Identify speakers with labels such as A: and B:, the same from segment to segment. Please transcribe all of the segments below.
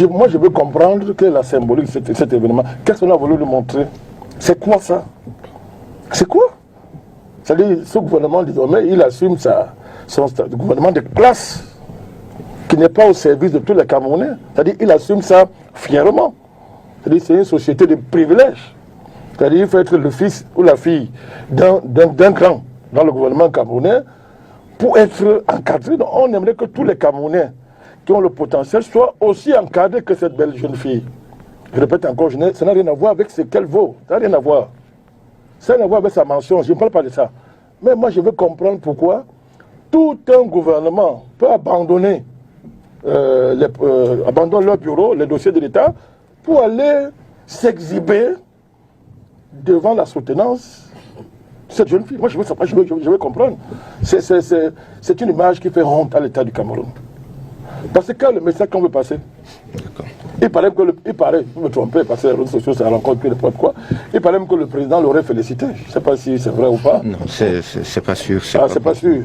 A: Moi, je veux comprendre quelle est la symbolique de cet événement. Qu'est-ce qu'on a voulu lui montrer? C'est quoi ça? C'est quoi? C'est-à-dire, ce gouvernement, désormais, il assume son gouvernement de classe qui n'est pas au service de tous les Camerounais. C'est-à-dire, il assume ça fièrement. C'est-à-dire, c'est une société de privilèges. C'est-à-dire, il faut être le fils ou la fille d'un grand dans le gouvernement camerounais pour être encadré. Donc, on aimerait que tous les Camerounais qui ont le potentiel soient aussi encadrés que cette belle jeune fille. Je répète encore, ça n'a rien à voir avec ce qu'elle vaut. Ça n'a rien à voir. Ça n'a rien à voir avec sa mention. Je ne parle pas de ça. Mais moi, je veux comprendre pourquoi tout un gouvernement peut abandonner leur bureau, les dossiers de l'État, pour aller s'exhiber devant la soutenance de cette jeune fille. Moi, je veux comprendre. C'est une image qui fait honte à l'État du Cameroun. Parce que le message qu'on veut passer, il paraît, je me trompe, parce que les réseaux sociaux, ça rencontre plus n'importe quoi, il paraît même que le président l'aurait félicité. Je ne sais pas si c'est vrai ou pas.
B: Non, c'est pas sûr.
A: C'est pas sûr.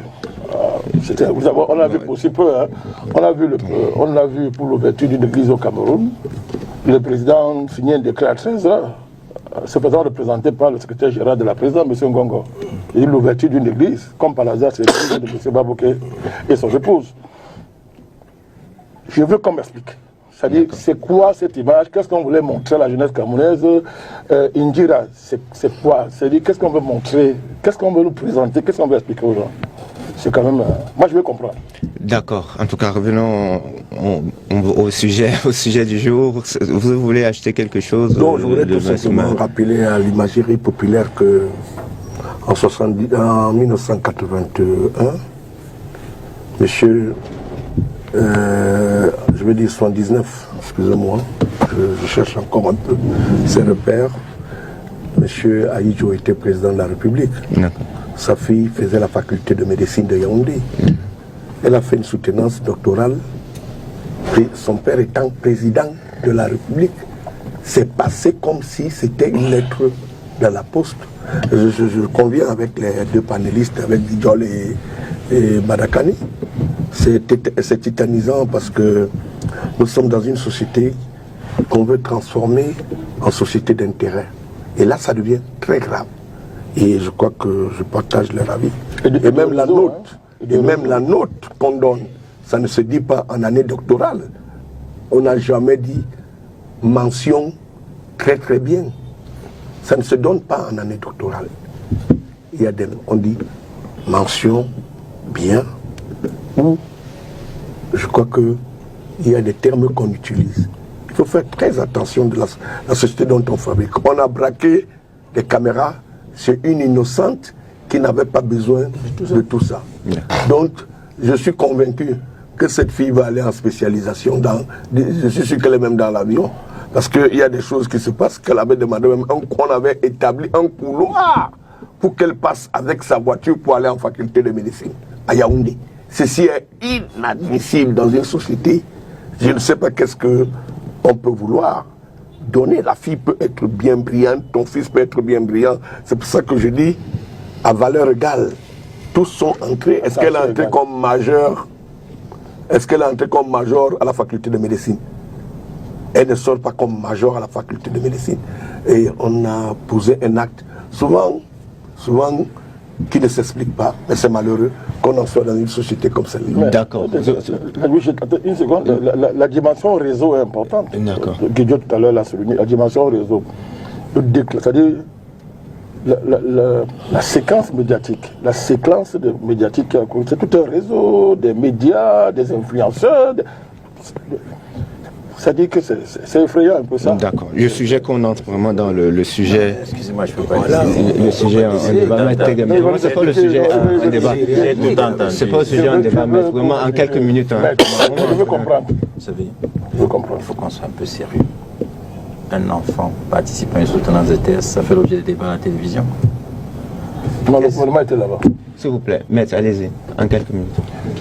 A: On a vu aussi peu, hein. On l'a vu pour l'ouverture d'une église au Cameroun. Le président signait un décret à 13 heures. Ce président représenté par le secrétaire général de la présidence, M. Ngongo. Il dit l'ouverture d'une église, comme par hasard, c'est l'église de M. Babouké et son épouse. Je veux qu'on m'explique. C'est-à-dire, c'est quoi cette image? Qu'est-ce qu'on voulait montrer à la jeunesse camerounaise? Indira, c'est quoi? C'est-à-dire, qu'est-ce qu'on veut montrer? Qu'est-ce qu'on veut nous présenter? Qu'est-ce qu'on veut expliquer aux gens? C'est quand même... moi, je veux comprendre.
B: D'accord. En tout cas, revenons au sujet du jour. Vous voulez acheter quelque chose?
C: Donc, je voudrais tout simplement rappeler à l'imagerie populaire que en 1981, monsieur... je vais dire 79, excusez-moi, je cherche encore un peu ses repères. Monsieur Ahidjo était président de la République. Sa fille faisait la faculté de médecine de Yaoundé. Elle a fait une soutenance doctorale. Son père étant président de la République, c'est passé comme si c'était une lettre dans la poste. Je conviens avec les deux panélistes, avec Dijol et Badakani. C'est titanisant parce que nous sommes dans une société qu'on veut transformer en société d'intérêt. Et là, ça devient très grave. Et je crois que je partage leur avis. Et même la note, la note qu'on donne, ça ne se dit pas en année doctorale. On n'a jamais dit mention très très bien. Ça ne se donne pas en année doctorale. On dit mention bien, ou je crois qu'il y a des termes qu'on utilise. Il faut faire très attention de la société dont on fabrique. On a braqué des caméras sur une innocente qui n'avait pas besoin de tout ça. Donc, je suis convaincu que cette fille va aller en spécialisation. Je suis sûr qu'elle est même dans l'avion. Parce qu'il y a des choses qui se passent qu'elle avait demandé même qu'on avait établi un couloir pour qu'elle passe avec sa voiture pour aller en faculté de médecine à Yaoundé. Ceci est inadmissible dans une société. Je ne sais pas qu'est-ce qu'on peut vouloir donner. La fille peut être bien brillante, ton fils peut être bien brillant. C'est pour ça que je dis, à valeur égale, tous sont entrés. Est-ce qu'elle est entrée comme majeure? Est-ce qu'elle est entrée comme major à la faculté de médecine? Elle ne sort pas comme major à la faculté de médecine. Et on a posé un acte, souvent qui ne s'explique pas, mais c'est malheureux qu'on en soit dans une société comme celle-là.
B: D'accord.
A: Une seconde, la dimension réseau est importante.
B: D'accord.
A: Guidiot tout à l'heure l'a souligné, la dimension réseau. C'est-à-dire la séquence médiatique, médiatique qui a couru, c'est tout un réseau des médias, des influenceurs. Ça dit que c'est effrayant un peu ça.
B: D'accord. Le sujet qu'on entre vraiment dans le sujet.
D: Excusez-moi, je peux pas.
B: Le sujet en débat. C'est pas le sujet en débat. C'est pas le sujet en débat, mais vraiment en quelques minutes.
A: Je veux comprendre.
D: Vous savez, il faut qu'on soit un peu sérieux. Un enfant participe à une soutenance de thèse, ça fait l'objet de débats à la télévision.
A: Non, le gouvernement était là-bas.
B: S'il vous plaît, maître, allez-y, en quelques minutes.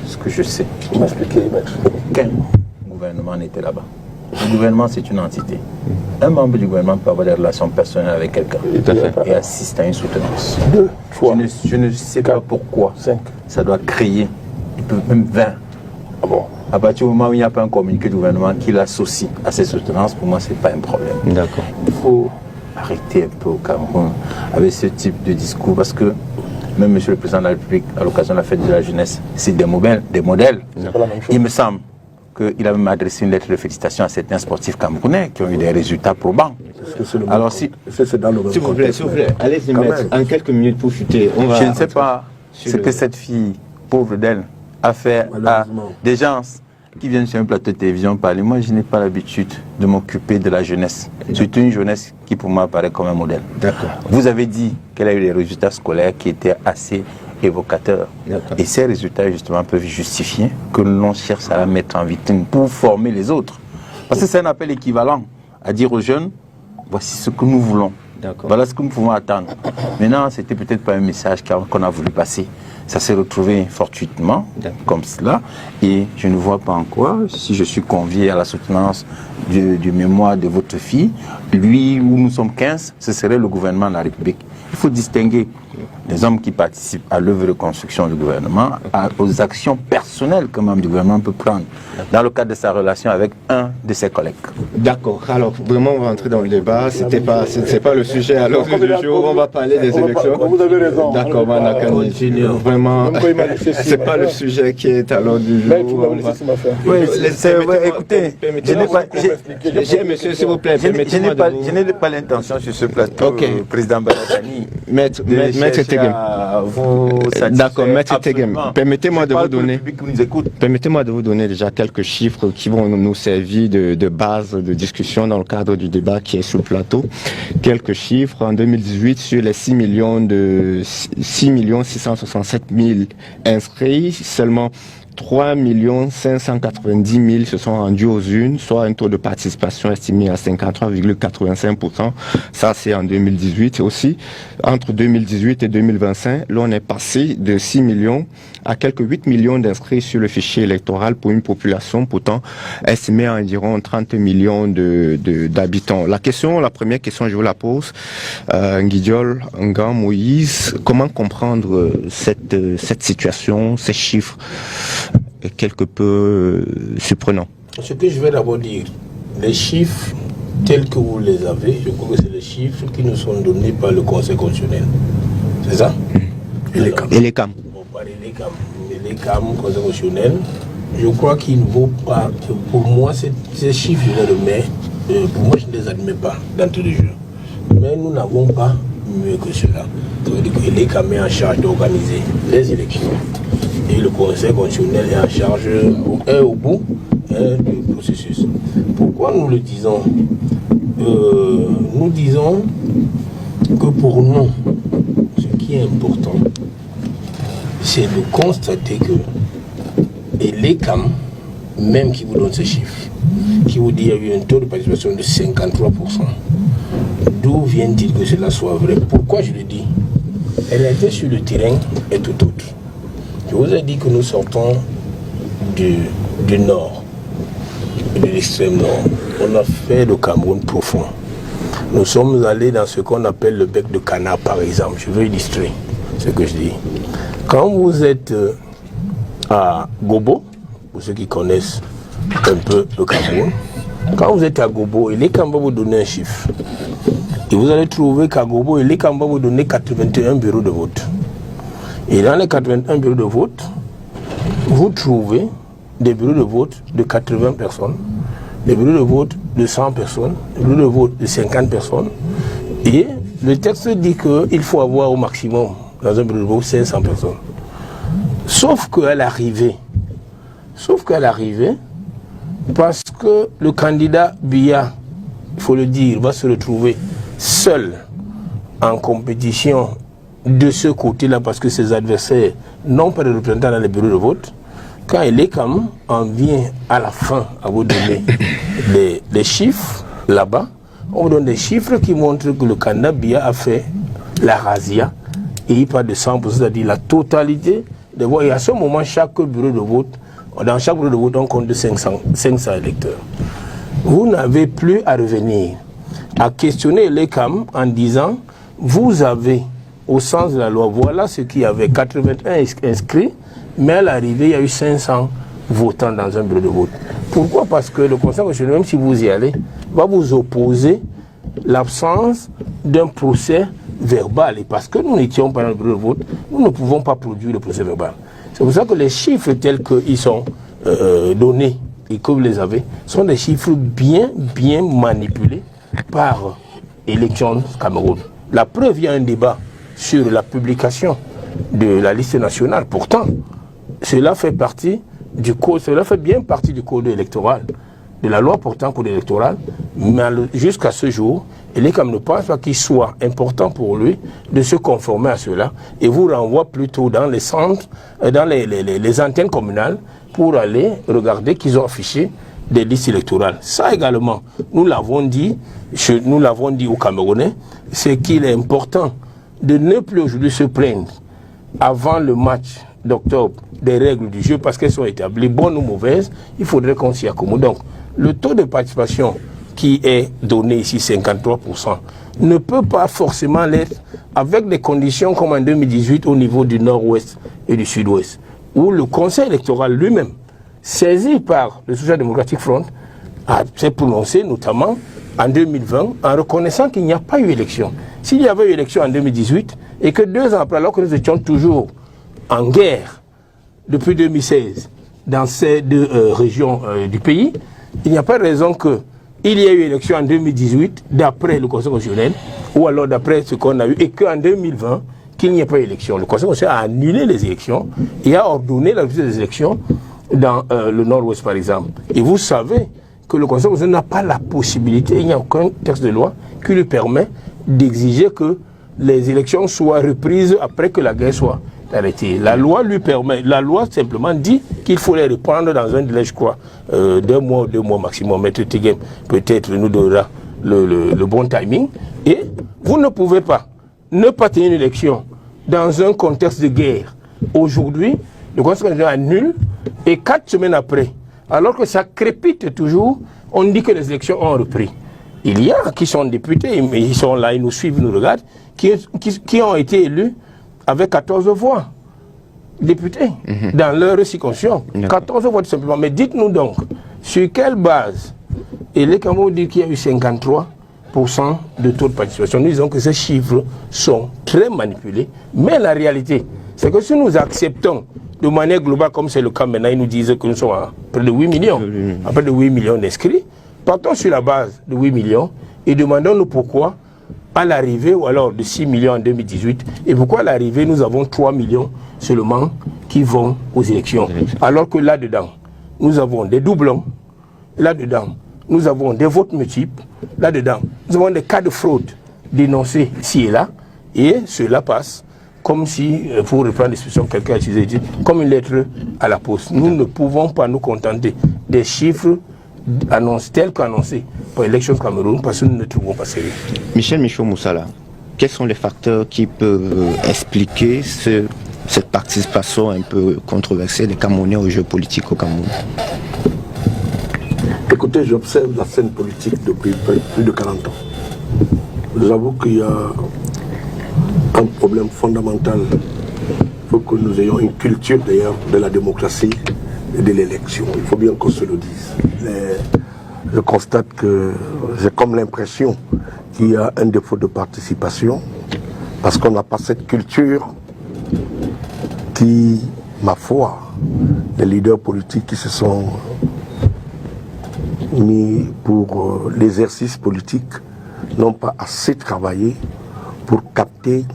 D: Ce que je sais.
A: Vous m'expliquez, maître.
D: Aucun gouvernement n'était là-bas. Le gouvernement, c'est une entité. Un membre du gouvernement peut avoir des relations personnelles avec quelqu'un et assister à une soutenance.
A: 2 fois.
D: Je ne sais pas pourquoi
A: 5.
D: Ça doit créer, même 20
A: Ah bon?
D: À partir du moment où il n'y a pas un communiqué du gouvernement qui l'associe à ces soutenances, pour moi, ce n'est pas un problème.
B: D'accord.
D: Il faut arrêter un peu au Cameroun avec ce type de discours parce que même M. le Président de la République, à l'occasion de la fête de la jeunesse, c'est des modèles. Il me semble qu'il a même adressé une lettre de félicitations à certains sportifs camerounais qui ont eu des résultats probants.
C: Alors si c'est dans le même
B: s'il vous plaît, allez-y mettre en quelques minutes pour chuter.
D: Je ne sais pas ce que cette fille, pauvre d'elle, a fait à des gens qui viennent sur un plateau de télévision parler. Moi, je n'ai pas l'habitude de m'occuper de la jeunesse. C'est une jeunesse qui, pour moi, apparaît comme un modèle.
B: D'accord.
D: Vous avez dit qu'elle a eu des résultats scolaires qui étaient assez évocateurs. Et ces résultats, justement, peuvent justifier que l'on cherche à la mettre en vitrine pour former les autres. Parce que c'est un appel équivalent à dire aux jeunes, voici ce que nous voulons. Voilà ce que nous pouvons attendre. Maintenant, c'était peut-être pas un message qu'on a voulu passer. Ça s'est retrouvé fortuitement, comme cela, et je ne vois pas en quoi, si je suis convié à la soutenance du mémoire de votre fille, lui, où nous sommes 15, ce serait le gouvernement de la République. Il faut distinguer les hommes qui participent à l'œuvre de construction du gouvernement, aux actions personnelles qu'un membre du gouvernement peut prendre dans le cadre de sa relation avec un de ses collègues.
B: D'accord. Alors, vraiment, on va entrer dans le débat. C'est pas le sujet à l'ordre du jour. On va parler des élections.
A: Vous avez raison.
B: D'accord, Manakani. Vraiment, c'est pas le sujet qui est à l'ordre du jour.
A: Mais il faut me laisser ma faire.
D: Oui, écoutez,
B: monsieur, s'il vous plaît,
D: je n'ai pas l'intention sur ce plateau, président Barakani,
B: Maître Tegem. D'accord, Maître Tegem. Permettez-moi de vous donner déjà quelques chiffres qui vont nous servir de base de discussion dans le cadre du débat qui est sur le plateau. Quelques chiffres. En 2018, sur les 6 667 000 inscrits, seulement 3 590 000 se sont rendus aux urnes, soit un taux de participation estimé à 53,85%. Ça, c'est en 2018. Et aussi, entre 2018 et 2025, l'on est passé de 6 millions à quelques 8 millions d'inscrits sur le fichier électoral pour une population pourtant estimée à environ 30 millions d'habitants. La première question, je vous la pose. Nguidiol, Ngam, Moïse, comment comprendre cette situation, ces chiffres quelque peu surprenants?
C: Ce que je vais d'abord dire, les chiffres tels que vous les avez, je crois que c'est les chiffres qui nous sont donnés par le Conseil constitutionnel. C'est ça?
B: Et les CAM.
C: Bon, pas les CAM, mais les CAM, Conseil constitutionnel, je crois qu'il ne vaut pas, pour moi, ces chiffres, je les remets, pour moi, je ne les admets pas d'entrée de jeu. Mais nous n'avons pas mieux que cela. Les CAM est en charge d'organiser les élections. Et le Conseil constitutionnel est en charge, est au bout du processus. Pourquoi nous le disons? Nous disons que pour nous, ce qui est important, c'est de constater que les CAM, même qui vous donne ces chiffres, qui vous dit qu'il y a eu un taux de participation de 53%, d'où vient-il que cela soit vrai? Pourquoi je le dis? Elle a été sur le terrain et tout autre. Je vous ai dit que nous sortons du nord, de l'extrême nord. On a fait le Cameroun profond. Nous sommes allés dans ce qu'on appelle le bec de canard, par exemple. Je veux illustrer ce que je dis. Quand vous êtes à Gobo, pour ceux qui connaissent un peu le Cameroun, quand vous êtes à Gobo, les CAM va vous donner un chiffre. Et vous allez trouver qu'à Gobo, les CAM va vous donner 81 bureaux de vote. Et dans les 81 bureaux de vote, vous trouvez des bureaux de vote de 80 personnes, des bureaux de vote de 100 personnes, des bureaux de vote de 50 personnes. Et le texte dit qu'il faut avoir au maximum, dans un bureau de vote, 500 personnes. Sauf qu'à l'arrivée, parce que le candidat Biya, il faut le dire, va se retrouver seul en compétition de ce côté-là, parce que ses adversaires n'ont pas de représentants dans les bureaux de vote. Quand l'ECAM en vient à la fin à vous donner les chiffres là-bas, on vous donne des chiffres qui montrent que le candidat Biya a fait la razzia et il parle de 100%, c'est-à-dire la totalité des voix. Et à ce moment, chaque bureau de vote, dans chaque bureau de vote, on compte de 500 électeurs. Vous n'avez plus à revenir à questionner l'ECAM en disant vous avez, au sens de la loi, voilà ce qu'il y avait, 81 inscrits, mais à l'arrivée, il y a eu 500
E: votants dans un bureau de vote. Pourquoi? Parce que le Conseil constitutionnel, même si vous y allez, va vous opposer l'absence d'un procès verbal. Et parce que nous n'étions pas dans le bureau de vote, nous ne pouvons pas produire le procès verbal. C'est pour ça que les chiffres tels qu'ils sont donnés et que vous les avez, sont des chiffres bien manipulés par Élections Cameroun. La preuve, il y a un débat sur la publication de la liste nationale. Pourtant, cela fait partie du code, cela fait bien partie du code électoral, de la loi portant code électoral, mais jusqu'à ce jour, il est comme ne pense pas qu'il soit important pour lui de se conformer à cela et vous renvoie plutôt dans les centres, dans les antennes communales pour aller regarder qu'ils ont affiché des listes électorales. Ça également, nous l'avons dit aux Camerounais, c'est qu'il est important de ne plus aujourd'hui se plaindre avant le match d'octobre des règles du jeu parce qu'elles sont établies, bonnes ou mauvaises, il faudrait qu'on s'y accommode. Donc, le taux de participation qui est donné ici, 53%, ne peut pas forcément l'être avec des conditions comme en 2018 au niveau du nord-ouest et du sud-ouest, où le Conseil électoral lui-même, saisi par le Social Democratic Front, s'est prononcé notamment en 2020 en reconnaissant qu'il n'y a pas eu élection. S'il y avait eu élection en 2018 et que 2 ans après, alors que nous étions toujours en guerre depuis 2016 dans ces 2 régions du pays, il n'y a pas de raison qu'il y ait eu élection en 2018 d'après le Conseil constitutionnel ou alors d'après ce qu'on a eu et qu'en 2020 qu'il n'y ait pas élection. Le Conseil constitutionnel a annulé les élections et a ordonné la visite des élections dans le nord-ouest par exemple. Et vous savez que le Conseil constitutionnel n'a pas la possibilité, il n'y a aucun texte de loi qui lui permet d'exiger que les élections soient reprises après que la guerre soit arrêtée. La loi lui permet, la loi simplement dit qu'il faut les reprendre dans un délai, je crois, 2 mois ou 2 mois maximum. Maître Tigem peut-être nous donnera le bon timing. Et vous ne pouvez pas ne pas tenir une élection dans un contexte de guerre. Aujourd'hui, le Conseil constitutionnel annule et 4 semaines après, alors que ça crépite toujours, on dit que les élections ont repris. Il y a qui sont députés, mais ils sont là, ils nous suivent, ils nous regardent, qui ont été élus avec 14 voix députés dans leur circonscription. 14 voix tout simplement. Mais dites-nous donc, sur quelle base et les Camerounais disent qu'il y a eu 53% de taux de participation. Nous disons que ces chiffres sont très manipulés, mais la réalité, c'est que si nous acceptons de manière globale, comme c'est le cas maintenant, ils nous disent que nous sommes à près de 8 millions, à près de 8 millions d'inscrits. Partons sur la base de 8 millions et demandons-nous pourquoi, à l'arrivée, ou alors de 6 millions en 2018, et pourquoi à l'arrivée, nous avons 3 millions seulement qui vont aux élections. Alors que là-dedans, nous avons des doublons, là-dedans, nous avons des votes multiples, là-dedans, nous avons des cas de fraude dénoncés ici et là, et cela passe comme si, pour reprendre l'expression que quelqu'un a utilisée, comme une lettre à la poste. Nous ne pouvons pas nous contenter des chiffres tels qu'annoncés pour l'élection de Cameroun parce que nous ne trouvons pas sérieux.
B: Michel Michaud-Moussala, quels sont les facteurs qui peuvent expliquer cette participation un peu controversée des Camerounais aux jeux politiques au Cameroun?
C: Écoutez, j'observe la scène politique depuis plus de 40 ans. J'avoue qu'il y a un problème fondamental. Il faut que nous ayons une culture d'ailleurs de la démocratie et de l'élection. Il faut bien qu'on se le dise. Je constate que j'ai comme l'impression qu'il y a un défaut de participation parce qu'on n'a pas cette culture qui, ma foi, les leaders politiques qui se sont mis pour l'exercice politique n'ont pas assez travaillé pour capter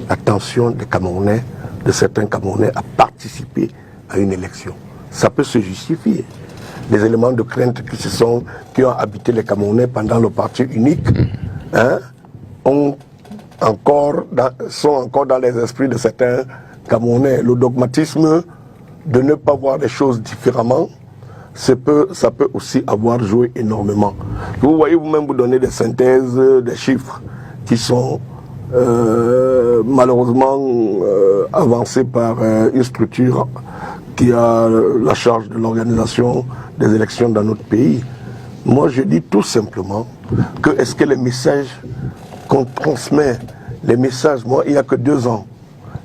C: l'attention des Camerounais, de certains Camerounais, à participer à une élection. Ça peut se justifier. Les éléments de crainte qui ont habité les Camerounais pendant le parti unique sont encore dans les esprits de certains Camerounais. Le dogmatisme de ne pas voir les choses différemment, ça peut aussi avoir joué énormément. Vous voyez vous-même vous donner des synthèses, des chiffres qui sont malheureusement avancés par une structure qui a la charge de l'organisation des élections dans notre pays. Moi, je dis tout simplement que est-ce que les messages qu'on transmet, les messages, moi, il n'y a que 2 ans,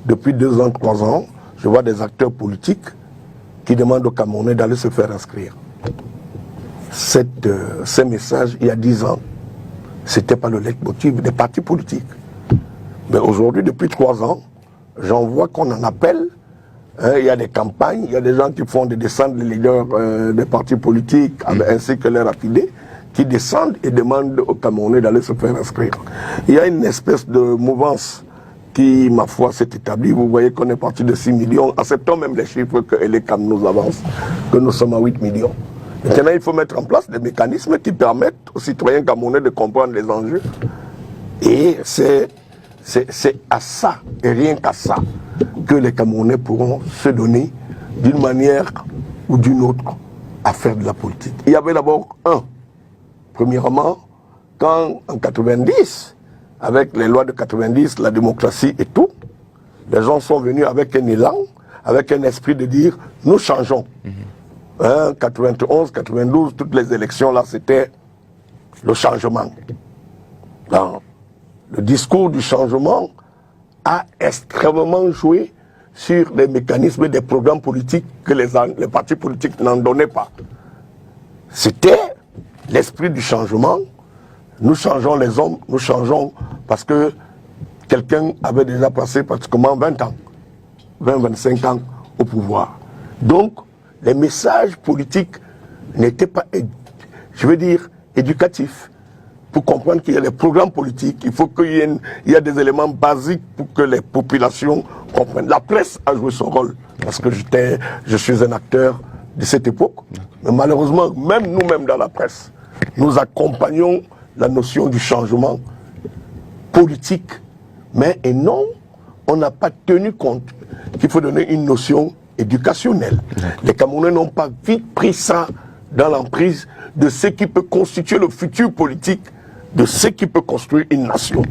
C: depuis 2 ans, 3 ans, je vois des acteurs politiques qui demande aux Camerounais d'aller se faire inscrire. Ces messages, il y a 10 ans, c'était pas le leitmotiv des partis politiques. Mais aujourd'hui, depuis 3 ans, j'en vois qu'on en appelle. Il y a des campagnes, il y a des gens qui font des descentes des leaders des partis politiques, ainsi que leurs affiliés, qui descendent et demandent aux Camerounais d'aller se faire inscrire. Il y a une espèce de mouvance qui, ma foi, s'est établie. Vous voyez qu'on est parti de 6 millions. Acceptons même les chiffres que les CAM nous avancent, que nous sommes à 8 millions. Maintenant, il faut mettre en place des mécanismes qui permettent aux citoyens camerounais de comprendre les enjeux. Et c'est à ça, et rien qu'à ça, que les Camerounais pourront se donner d'une manière ou d'une autre à faire de la politique. Il y avait d'abord premièrement, quand en 90, avec les lois de 90, la démocratie et tout, les gens sont venus avec un élan, avec un esprit de dire, nous changeons. 91, 92, toutes les élections là, c'était le changement. Alors, le discours du changement a extrêmement joué sur les mécanismes des programmes politiques que les partis politiques n'en donnaient pas. C'était l'esprit du changement. Nous changeons les hommes, nous changeons parce que quelqu'un avait déjà passé pratiquement 20 ans, 20-25 ans au pouvoir. Donc, les messages politiques n'étaient pas, je veux dire, éducatifs. Pour comprendre qu'il y a des programmes politiques, il faut qu'il y ait des éléments basiques pour que les populations comprennent. La presse a joué son rôle, parce que je suis un acteur de cette époque. Mais malheureusement, même nous-mêmes dans la presse, nous accompagnons la notion du changement politique. Mais et non, on n'a pas tenu compte qu'il faut donner une notion éducationnelle. Les Camerounais n'ont pas vite pris ça dans l'emprise de ce qui peut constituer le futur politique, de ce qui peut construire une nation.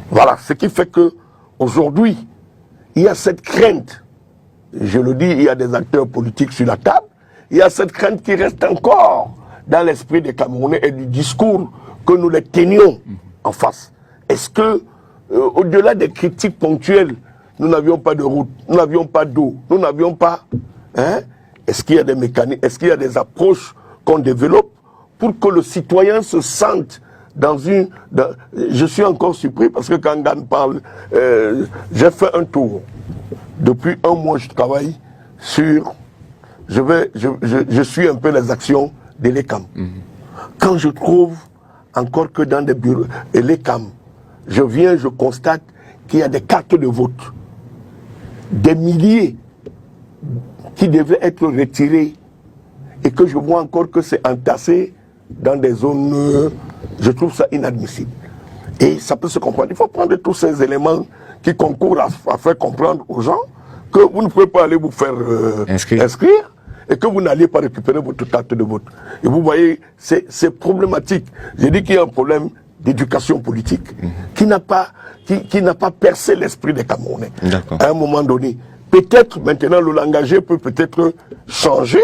C: Voilà, ce qui fait que aujourd'hui, il y a cette crainte. Je le dis, il y a des acteurs politiques sur la table. Il y a cette crainte qui reste encore dans l'esprit des Camerounais et du discours que nous les tenions en face. Est-ce que, au-delà des critiques ponctuelles, nous n'avions pas de route, nous n'avions pas d'eau, nous n'avions pas... Est-ce qu'il y a des mécanismes, est-ce qu'il y a des approches qu'on développe pour que le citoyen se sente dans une... Je suis encore surpris parce que quand Gan parle, j'ai fait un tour. Depuis 1 mois, je travaille sur... Je suis un peu les actions de l'ECAM. Quand je trouve encore que dans des bureaux, et l'ECAM, je constate qu'il y a des cartes de vote, des milliers qui devaient être retirées, et que je vois encore que c'est entassé dans des zones, je trouve ça inadmissible. Et ça peut se comprendre. Il faut prendre tous ces éléments qui concourent à faire comprendre aux gens que vous ne pouvez pas aller vous faire inscrire et que vous n'allez pas récupérer votre carte de vote. Et vous voyez, c'est problématique. J'ai dit qu'il y a un problème d'éducation politique qui n'a pas percé l'esprit des Camerounais. À un moment donné. Peut-être maintenant le langage peut peut-être changer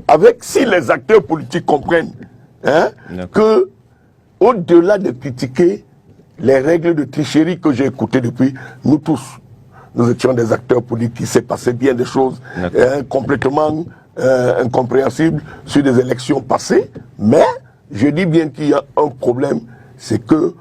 C: avec si les acteurs politiques comprennent que au-delà de critiquer les règles de tricherie que j'ai écoutées depuis, nous tous, nous étions des acteurs politiques, il s'est passé bien des choses complètement incompréhensibles sur des élections passées, mais je dis bien qu'il y a un problème, c'est que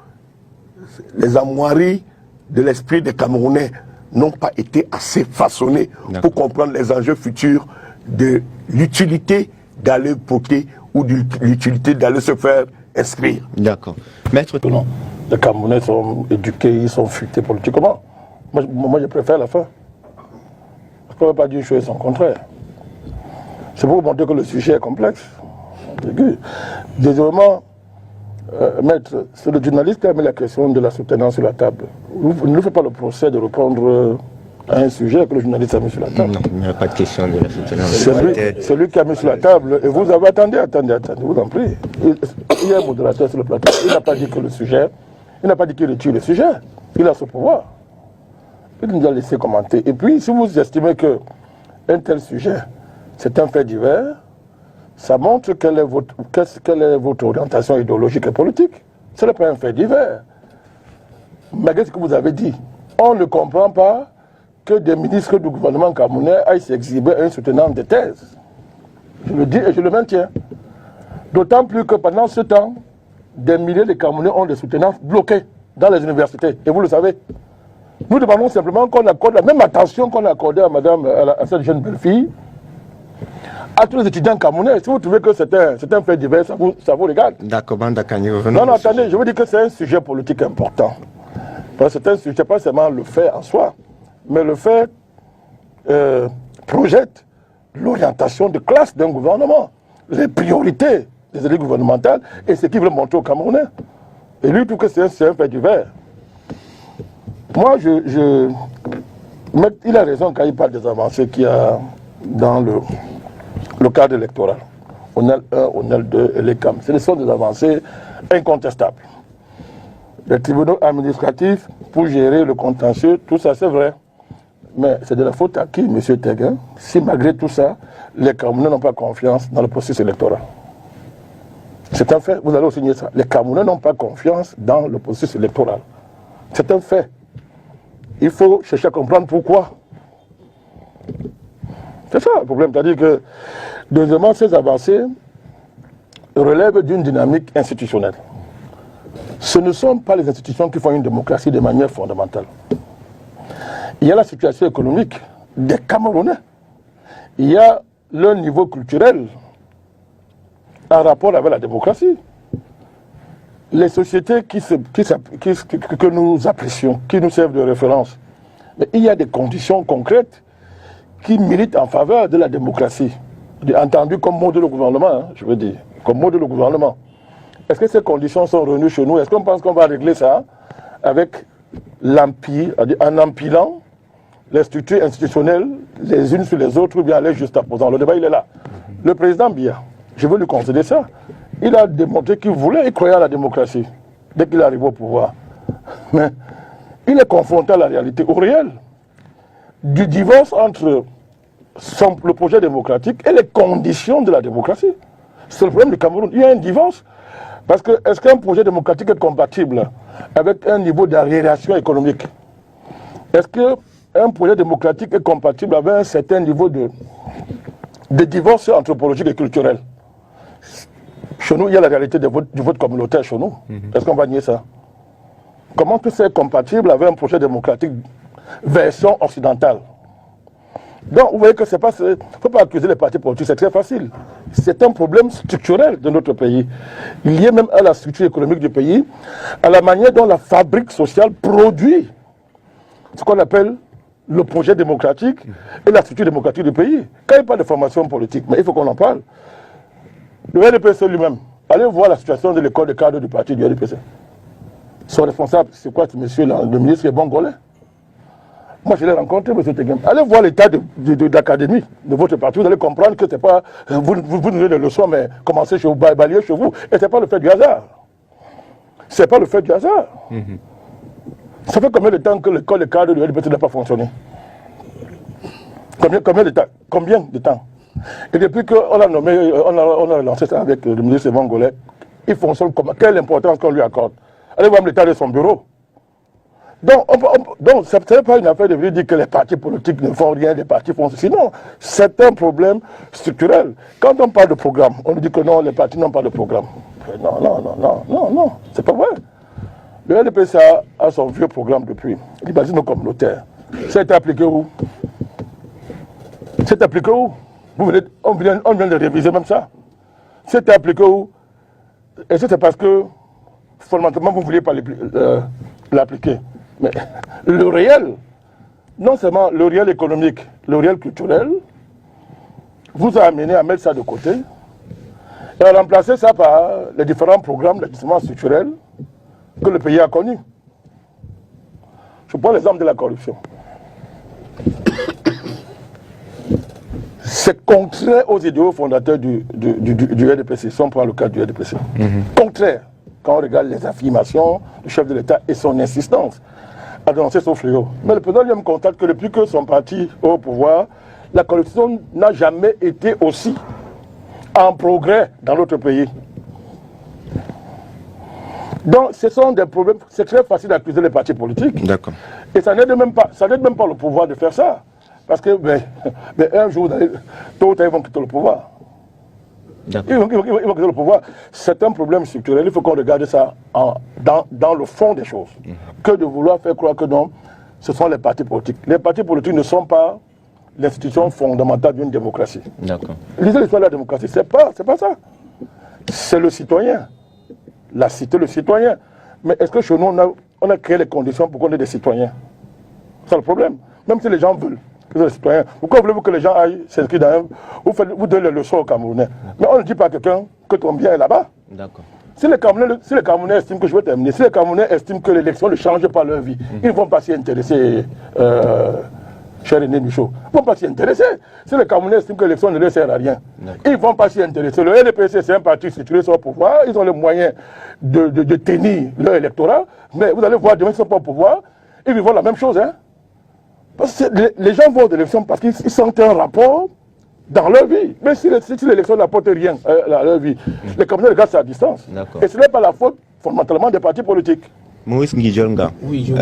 C: les armoiries de l'esprit des Camerounais n'ont pas été assez façonnés pour comprendre les enjeux futurs de l'utilité d'aller voter ou de l'utilité d'aller se faire inscrire.
B: D'accord. Maître...
A: Non, les Camerounais sont éduqués, ils sont futés politiquement. Moi je préfère la fin. Je ne peux pas dire une chose son contraire. C'est pour vous montrer que le sujet est complexe. Désormais, maître, c'est le journaliste qui a mis la question de la soutenance sur la table. Vous ne faites pas le procès de répondre à un sujet que le journaliste a mis sur la table.
B: Non, il n'y a pas de question de la soutenance.
A: C'est lui qui a mis sur la table. Et vous avez attendez, vous en prie. Il y a un modérateur sur le plateau. Il n'a pas dit que le sujet, il n'a pas dit qu'il tue le sujet. Il a ce pouvoir. Il nous a laissé commenter. Et puis, si vous estimez qu'un tel sujet, c'est un fait divers, ça montre quelle est votre orientation idéologique et politique. Ce n'est pas un fait divers. Malgré ce que vous avez dit, on ne comprend pas que des ministres du gouvernement camerounais aillent s'exhiber un soutenant des thèses. Je le dis et je le maintiens. D'autant plus que pendant ce temps, des milliers de Camerounais ont des soutenances bloquées dans les universités. Et vous le savez. Nous demandons simplement qu'on accorde la même attention qu'on a accordée à cette jeune belle-fille, à tous les étudiants camerounais. Si vous trouvez que c'est un fait divers, ça vous regarde.
B: D'accord, Bandakani, revenons.
A: Non, attendez, je veux dire que c'est un sujet politique important. Parce que c'est un sujet, pas seulement le fait en soi, mais le fait projette l'orientation de classe d'un gouvernement, les priorités des élites gouvernementales et ce qu'il veut montrer aux Camerounais. Et lui, tout que c'est un fait divers. Moi, il a raison quand il parle des avancées qu'il y a dans le cadre électoral. ONEL 1, ONEL 2 et les CAM. Ce sont des avancées incontestables. Les tribunaux administratifs pour gérer le contentieux, tout ça c'est vrai. Mais c'est de la faute à qui, M. Teguin, si malgré tout ça, les Camerounais n'ont pas confiance dans le processus électoral. C'est un fait, vous allez aussi signer ça. Les Camerounais n'ont pas confiance dans le processus électoral. C'est un fait. Il faut chercher à comprendre pourquoi. C'est ça le problème. C'est-à-dire que, deuxièmement, ces avancées relèvent d'une dynamique institutionnelle. Ce ne sont pas les institutions qui font une démocratie de manière fondamentale. Il y a la situation économique des Camerounais. Il y a leur niveau culturel en rapport avec la démocratie. Les sociétés que nous apprécions, qui nous servent de référence, mais il y a des conditions concrètes qui militent en faveur de la démocratie. Entendu comme modèle de gouvernement, hein, je veux dire, comme modèle de gouvernement. Est-ce que ces conditions sont revenues chez nous? Est-ce qu'on pense qu'on va régler ça avec l'empire, en empilant les structures institutionnelles les unes sur les autres ou bien les juxtaposant? Le débat, il est là. Le président Biya, je veux lui concéder ça, il a démontré qu'il voulait y croire à la démocratie dès qu'il arrive au pouvoir. Mais il est confronté à la réalité, au réel, du divorce entre le projet démocratique et les conditions de la démocratie. C'est le problème du Cameroun. Il y a un divorce. Parce que est-ce qu'un projet démocratique est compatible avec un niveau d'arriération économique? Est-ce qu'un projet démocratique est compatible avec un certain niveau de divorce anthropologique et culturel? Chez nous, il y a la réalité du vote communautaire chez nous. Est-ce qu'on va nier ça? Comment que c'est compatible avec un projet démocratique version occidentale? Donc, vous voyez que c'est pas... Il ne faut pas accuser les partis politiques, c'est très facile. C'est un problème structurel de notre pays. Lié même à la structure économique du pays, à la manière dont la fabrique sociale produit ce qu'on appelle le projet démocratique et la structure démocratique du pays. Quand il n'y a pas de formation politique, mais il faut qu'on en parle. Le RDPC lui-même, allez voir la situation de l'école de cadre du parti du RDPC. Son responsable, c'est quoi ce monsieur là, le ministre est Bongolais? Moi, je l'ai rencontré, M. Teguin. Allez voir l'état d'académie de votre parti. Vous allez comprendre que c'est pas. Vous nous donnez des leçons, mais commencez chez vous, balayer chez vous. Et ce n'est pas le fait du hasard. Ce n'est pas le fait du hasard. Ça fait combien de temps que l'école de cadre du RDPC n'a pas fonctionné? Combien de temps? Et depuis qu'on a nommé, on a lancé ça avec le ministre Bongolais, il fonctionne comment? Quelle importance qu'on lui accorde? Allez voir l'état de son bureau. Donc ce n'est pas une affaire de venir dire que les partis politiques ne font rien, les partis font ceci. Non, c'est un problème structurel. Quand on parle de programme, on nous dit que non, les partis n'ont pas de programme. Non, c'est pas vrai. Le RDPC a son vieux programme depuis, l'urbanisme communautaire. Ça a été appliqué où? C'est appliqué où? On vient de réviser même ça. C'est appliqué où? Et c'est parce que, fondamentalement, vous ne vouliez pas l'appliquer. Mais le réel, non seulement le réel économique, le réel culturel, vous a amené à mettre ça de côté et à remplacer ça par les différents programmes d'ajustement structurel que le pays a connus. Je prends l'exemple de la corruption. C'est contraire aux idéaux fondateurs du RDPC, si on prend le cas du RDPC. Contraire, quand on regarde les affirmations du chef de l'État et son insistance à dénoncer son fléau. Mais le président lui-même constate que depuis que son parti est au pouvoir, la corruption n'a jamais été aussi en progrès dans notre pays. Donc ce sont des problèmes, c'est très facile d'accuser les partis politiques.
B: D'accord.
A: Et ça n'aide même pas le pouvoir de faire ça. Parce que un jour, tôt ou tard, ils vont quitter le pouvoir. Ils vont quitter le pouvoir. C'est un problème structurel. Il faut qu'on regarde ça dans le fond des choses. Que de vouloir faire croire que non, ce sont les partis politiques. Les partis politiques ne sont pas l'institution fondamentale d'une démocratie.
B: D'accord.
A: Lisez l'histoire de la démocratie, c'est pas ça. C'est le citoyen. La cité, le citoyen. Mais est-ce que chez nous, on a créé les conditions pour qu'on ait des citoyens? C'est le problème. Même si les gens veulent que les citoyens. Pourquoi voulez-vous que les gens aillent s'inscrire dans un... Vous donnez les leçons aux Camerounais. Mais on ne dit pas à quelqu'un que ton bien est là-bas. D'accord. Si les Camerounais estiment que je veux terminer, si les Camerounais estiment que l'élection ne change pas leur vie, ils ne vont pas s'y intéresser, cher René Michaud. Ils ne vont pas s'y intéresser. Si les Camerounais estiment que l'élection ne leur sert à rien, ils ne vont pas s'y intéresser. Le LDPC, c'est un parti situé sur le pouvoir. Ils ont les moyens de tenir leur électorat. Mais vous allez voir, demain, ils ne sont pas au pouvoir. Ils vivent la même chose. Hein? Parce que les gens vont aux élections parce qu'ils sentent un rapport dans leur vie. Mais si l'élection n'apporte rien à leur vie, les Camerounais regardent ça à distance. Et ce n'est pas la faute fondamentalement des partis politiques.
B: Maurice Ngidjolnga.
E: Oui,